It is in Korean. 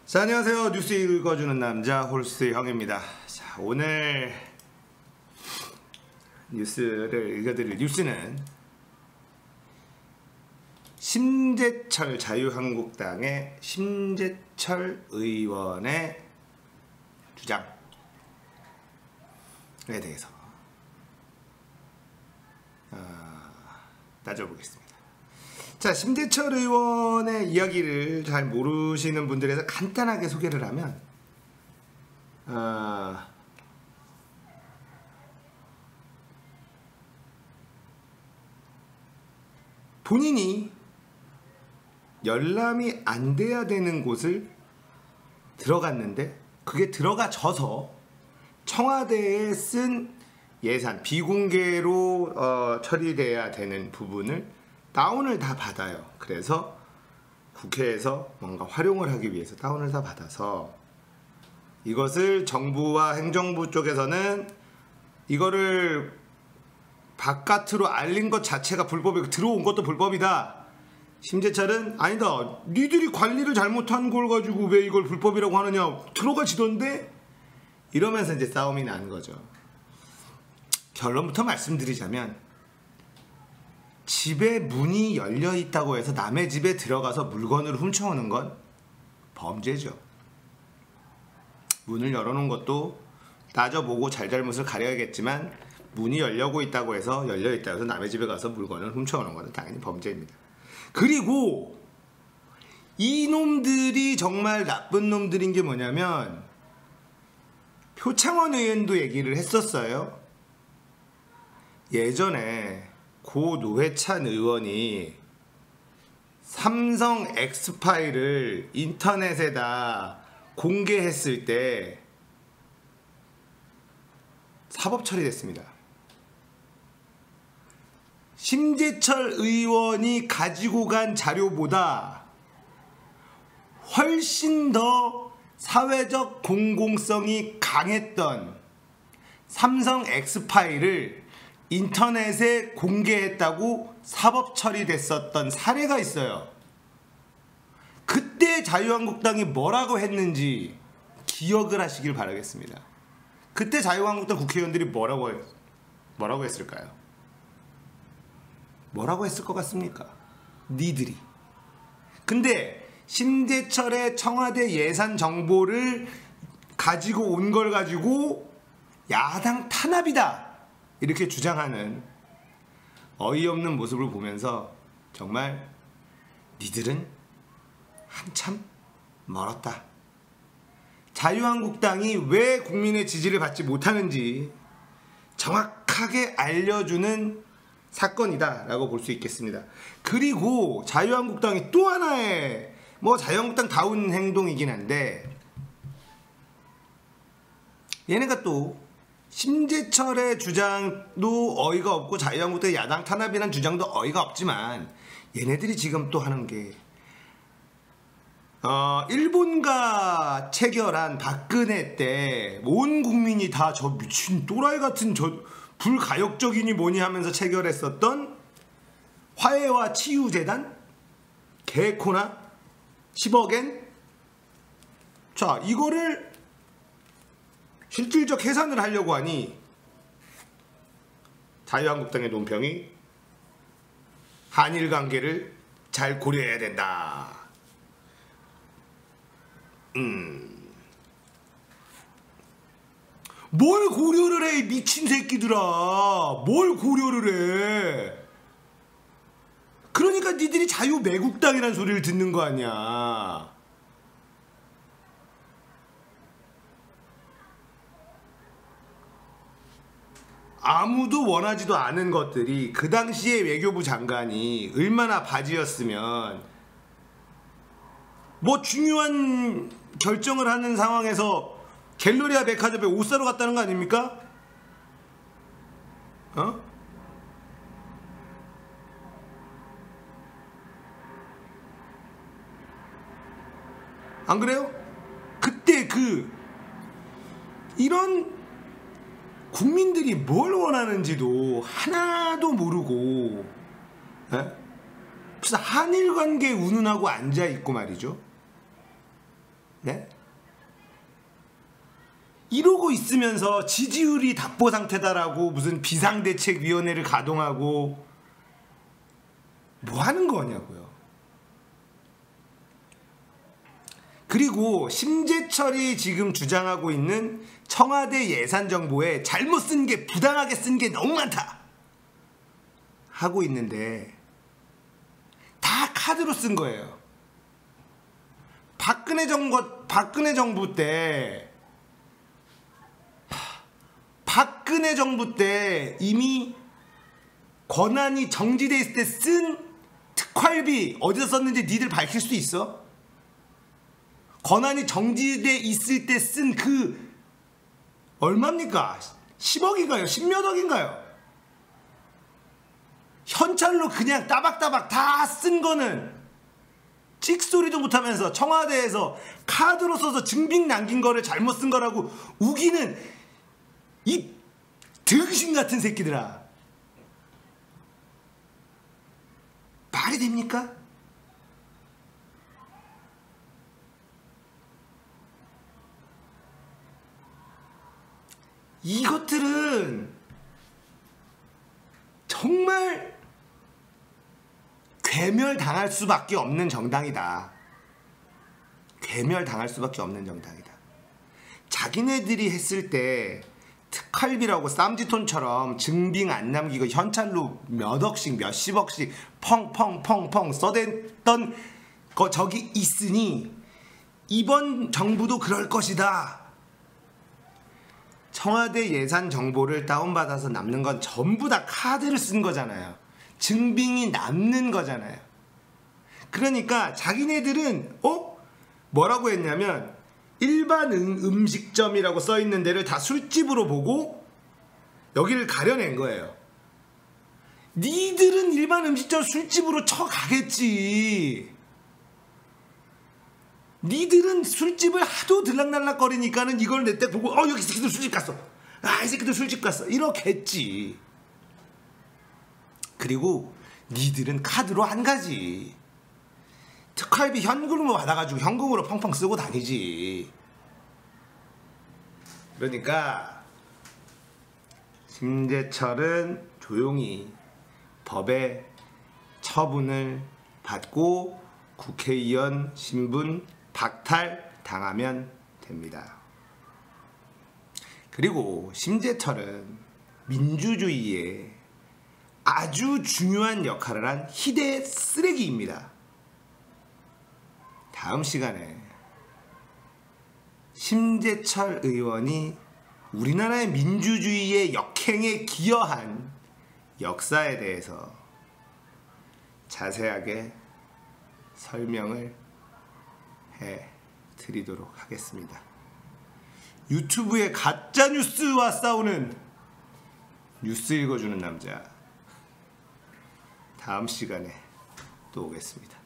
자, 안녕하세요. 뉴스 읽어주는 남자 홀스 형입니다. 자, 오늘 뉴스를 읽어드릴 뉴스는 심재철 자유한국당의 심재철 의원의 주장에 대해서 따져보겠습니다. 자, 심재철 의원의 이야기를 잘 모르시는 분들에서 간단하게 소개를 하면 본인이 열람이 안 돼야 되는 곳을 들어갔는데 그게 들어가져서 청와대에 쓴 예산 비공개로 처리돼야 되는 부분을 다운을 다 받아요. 그래서 국회에서 뭔가 활용을 하기 위해서 다운을 다 받아서 이것을 정부와 행정부 쪽에서는 이거를 바깥으로 알린 것 자체가 불법이고 들어온 것도 불법이다. 심재철은 아니다. 니들이 관리를 잘못한 걸 가지고 왜 이걸 불법이라고 하느냐. 들어가지던데? 이러면서 이제 싸움이 난 거죠. 결론부터 말씀드리자면 집에 문이 열려 있다고 해서 남의 집에 들어가서 물건을 훔쳐오는 건 범죄죠. 문을 열어놓은 것도 따져보고 잘잘못을 가려야겠지만 문이 열려고 있다고 해서 열려있다고 해서 남의 집에 가서 물건을 훔쳐오는 건 당연히 범죄입니다. 그리고 이놈들이 정말 나쁜 놈들인 게 뭐냐면 표창원 의원도 얘기를 했었어요. 예전에 고 노회찬 의원이 삼성 X파일을 인터넷에다 공개했을 때 사법 처리됐습니다. 심재철 의원이 가지고 간 자료보다 훨씬 더 사회적 공공성이 강했던 삼성 X파일을 인터넷에 공개했다고 사법 처리됐었던 사례가 있어요. 그때 자유한국당이 뭐라고 했는지 기억을 하시길 바라겠습니다. 그때 자유한국당 국회의원들이 뭐라고 했을까요? 뭐라고 했을 것 같습니까? 니들이. 근데 심재철의 청와대 예산 정보를 가지고 온 걸 가지고 야당 탄압이다 이렇게 주장하는 어이없는 모습을 보면서 정말 니들은 한참 멀었다. 자유한국당이 왜 국민의 지지를 받지 못하는지 정확하게 알려주는 사건이다 라고 볼 수 있겠습니다. 그리고 자유한국당이 또 하나의 자유한국당다운 행동이긴 한데 얘네가 또 심재철의 주장도 어이가 없고 자유한국당의 야당 탄압이라는 주장도 어이가 없지만 얘네들이 지금 또 하는 게 일본과 체결한 박근혜 때 온 국민이 다 저 미친 또라이 같은 저 불가역적이니 뭐니 하면서 체결했었던 화해와 치유재단 개코나 10억엔 자 이거를 실질적 해산을 하려고 하니 자유한국당의 논평이 한일 관계를 잘 고려해야 된다. 뭘 고려를 해, 미친 새끼들아. 뭘 고려를 해. 그러니까 니들이 자유매국당이라는 소리를 듣는 거 아니야. 아무도 원하지도 않은 것들이 그 당시에 외교부 장관이 얼마나 바지였으면 뭐 중요한 결정을 하는 상황에서 갤러리아 백화점에 옷 사러 갔다는 거 아닙니까? 안 그래요? 그때 이런 국민들이 뭘 원하는지도 하나도 모르고 무슨 한일 관계 운운하고 앉아있고 말이죠. 네? 이러고 있으면서 지지율이 답보 상태다라고 무슨 비상대책위원회를 가동하고 뭐 하는 거냐고요. 그리고 심재철이 지금 주장하고 있는 청와대 예산 정보에 잘못 쓴 게, 부당하게 쓴 게 너무 많다 하고 있는데 다 카드로 쓴 거예요. 박근혜 정부 때 이미 권한이 정지돼 있을 때 쓴 특활비 어디서 썼는지 니들 밝힐 수 있어? 권한이 정지돼 있을 때 쓴 그 얼마입니까? 10억인가요? 10몇 억인가요? 현찰로 그냥 따박따박 다 쓴 거는 찍소리도 못하면서 청와대에서 카드로 써서 증빙 남긴 거를 잘못 쓴 거라고 우기는 이 등신 같은 새끼들아. 말이 됩니까? 이것들은 정말 괴멸당할 수밖에 없는 정당이다. 괴멸당할 수밖에 없는 정당이다. 자기네들이 했을 때 특활비라고 쌈지톤처럼 증빙 안 남기고 현찰로 몇 억씩 몇십억씩 펑펑펑펑 써댔던 거 저기 있으니 이번 정부도 그럴 것이다. 청와대 예산 정보를 다운받아서 남는 건 전부 다 카드를 쓴 거잖아요. 증빙이 남는 거잖아요. 그러니까 자기네들은 뭐라고 했냐면 일반 음식점이라고 써있는 데를 다 술집으로 보고 여기를 가려낸 거예요. 니들은 일반 음식점 술집으로 쳐가겠지. 니들은 술집을 하도 들락날락거리니까는 이걸 내 때 보고 여기 새끼들 술집 갔어. 이 새끼들 술집 갔어. 이러겠지. 그리고 니들은 카드로 한 가지. 특활비 현금으로 받아가지고 현금으로 펑펑 쓰고 다니지. 그러니까 심재철은 조용히 법의 처분을 받고 국회의원 신분 박탈당하면 됩니다. 그리고 심재철은 민주주의에 아주 중요한 역할을 한 희대 쓰레기입니다. 다음 시간에 심재철 의원이 우리나라의 민주주의의 역행에 기여한 역사에 대해서 자세하게 설명을 해 드리도록 하겠습니다. 유튜브의 가짜 뉴스와 싸우는 뉴스 읽어주는 남자, 다음 시간에 또 오겠습니다.